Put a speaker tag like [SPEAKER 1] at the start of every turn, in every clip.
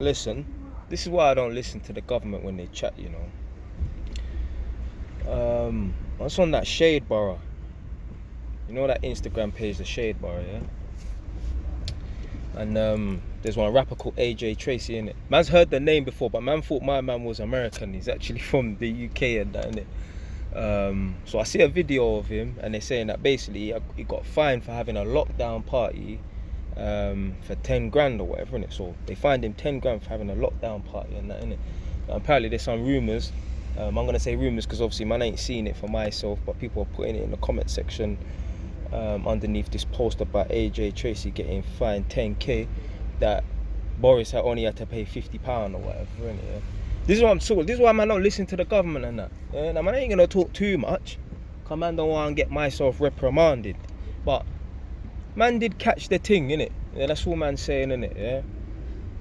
[SPEAKER 1] Listen, this is why I don't listen to the government when they chat, you know. I was on that Shade Borough. You know that Instagram page, the Shade Borough, yeah? And there's one rapper called AJ Tracy in it. Man's heard the name before, but man thought my man was American. He's actually from the UK and that, innit? So I see a video of him, and they're saying that basically he got fined for having a lockdown party for 10 grand or whatever, innit? So they fined him 10 grand for having a lockdown party and that, innit? Apparently there's some rumours. I'm gonna say rumours because obviously man ain't seen it for myself, but people are putting it in the comment section underneath this post about AJ Tracy getting fined 10k, that Boris only had to pay £50 or whatever, innit? Yeah? This is what I'm talking. This is why man don't listen to the government and that. Yeah? Now man ain't gonna talk too much, cause man don't want to get myself reprimanded. But man did catch the thing, innit? Yeah, that's all man's saying, innit? Yeah.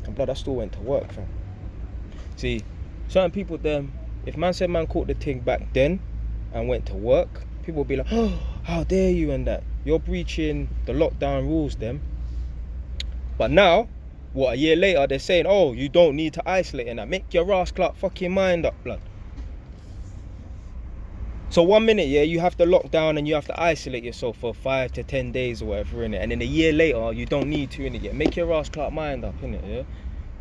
[SPEAKER 1] And blood, I still went to work, fam. See, certain people them, if man said man caught the thing back then and went to work, people would be like, oh, how dare you and that. You're breaching the lockdown rules them. But now, what, a year later, they're saying, oh, you don't need to isolate and that. Make your rascal fucking mind up, blood. So 1 minute, yeah, you have to lock down and you have to isolate yourself for 5 to 10 days or whatever, innit? And then a year later, you don't need to, innit? Yeah, make your rascal mind up, innit? Yeah.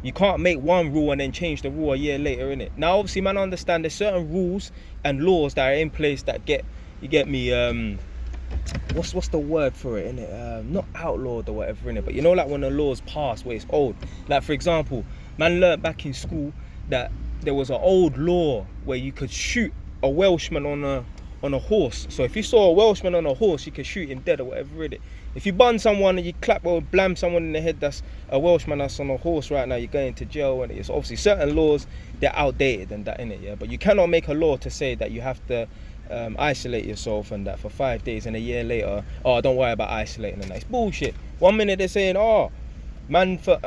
[SPEAKER 1] You can't make one rule and then change the rule a year later, innit? Now, obviously, man, I understand there's certain rules and laws that are in place that you get me, what's the word for it, innit? Not outlawed or whatever, innit? But you know, like when the law's passed where it's old. Like, for example, man learnt back in school that there was an old law where you could shoot a Welshman on a horse. So if you saw a Welshman on a horse, you could shoot him dead or whatever, innit? If you bun someone and you clap or blam someone in the head that's a Welshman that's on a horse right now, you're going to jail, and it's obviously certain laws, they're outdated and that, innit? Yeah, but you cannot make a law to say that you have to isolate yourself and that for 5 days, and a year later, oh, don't worry about isolating and that. It's bullshit. 1 minute they're saying, oh, man for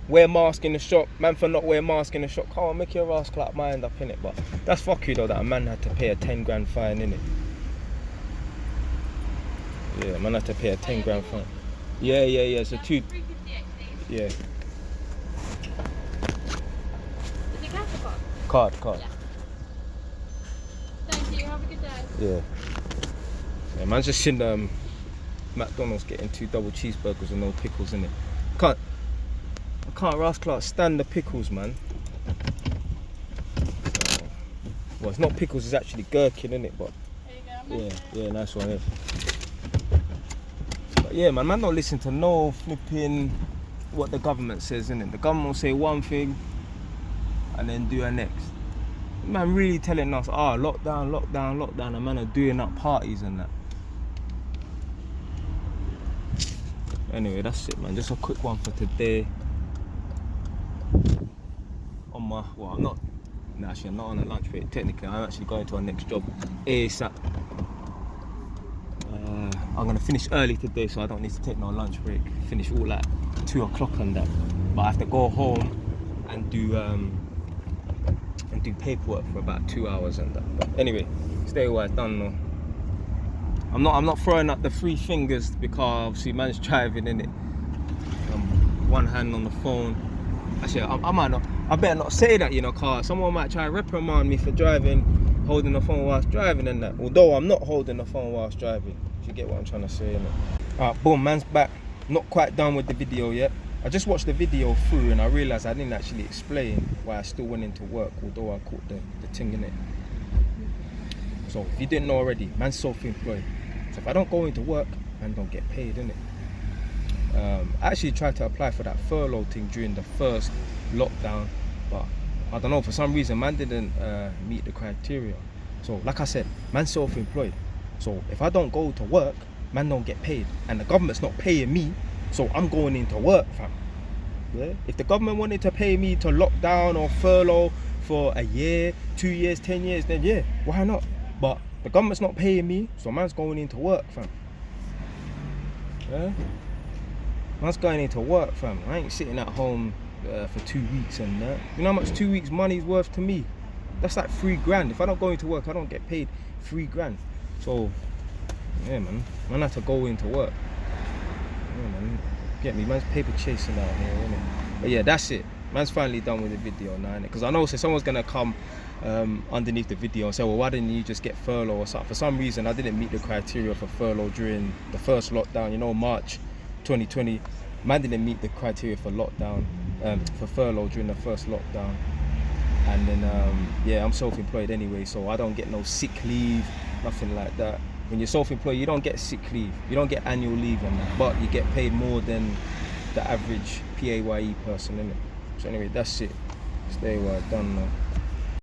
[SPEAKER 1] wear mask in the shop, man for not wear mask in the shop. Come on, make your ass clap mind up, innit? But that's fuck you though, that a man had to pay a 10 grand fine, innit? Yeah, man had to pay a 10 grand fine. Yeah, so two. Yeah.
[SPEAKER 2] Is it cash or card?
[SPEAKER 1] Card.
[SPEAKER 2] Yeah. Thank you, have a good day.
[SPEAKER 1] Yeah, man's just in McDonald's getting 2 double cheeseburgers and no pickles in it. I can't rascal stand the pickles, man. Well, it's not pickles, it's actually gherkin, innit? But
[SPEAKER 2] There you go.
[SPEAKER 1] yeah, nice one. Yeah. But yeah, man don't listen to no flipping what the government says, innit? The government will say one thing and then do a next. Man really telling us, lockdown, and man are doing up parties and that. Anyway, that's it, man. Just a quick one for today. I'm not on a lunch break. Technically, I'm actually going to our next job ASAP. I'm gonna finish early today, so I don't need to take no lunch break. Finish all at 2 o'clock and that. But I have to go home and do paperwork for about 2 hours and that. But anyway, stay where I done though. I'm not throwing up the 3 fingers because obviously man's driving, innit? One hand on the phone. Actually, I better not say that, you know, cause someone might try to reprimand me for holding the phone whilst driving and that. Although I'm not holding the phone whilst driving. If you get what I'm trying to say, innit? Alright, boom, man's back. Not quite done with the video yet. I just watched the video through and I realised I didn't actually explain why I still went into work, although I caught the thing in it. So if you didn't know already, man's self-employed. So if I don't go into work, man don't get paid, innit? I actually tried to apply for that furlough thing during the first lockdown, but I don't know, for some reason man didn't meet the criteria. So like I said, man's self-employed. So if I don't go to work, man don't get paid, and the government's not paying me, so I'm going into work, fam. Yeah? If the government wanted to pay me to lock down or furlough for a year, 2 years, 10 years, then yeah, why not? But the government's not paying me, so man's going into work, fam. Yeah? Man's going into work, fam. I ain't sitting at home for 2 weeks and that. You know how much 2 weeks money's worth to me? That's like 3 grand. If I don't go into work, I don't get paid 3 grand. So, yeah, man have to go into work. Yeah, man. Get me, man's paper chasing out here, innit? But yeah, that's it. Man's finally done with the video now, innit? Because I know someone's gonna come underneath the video and say, well, why didn't you just get furlough or something? For some reason, I didn't meet the criteria for furlough during the first lockdown. You know, March 2020, man didn't meet the criteria for lockdown, for furlough during the first lockdown. And then, yeah, I'm self-employed anyway, so I don't get no sick leave, nothing like that. When you're self-employed, you don't get sick leave, you don't get annual leave and that, but you get paid more than the average PAYE person, innit? So anyway, that's it. Stay well done now.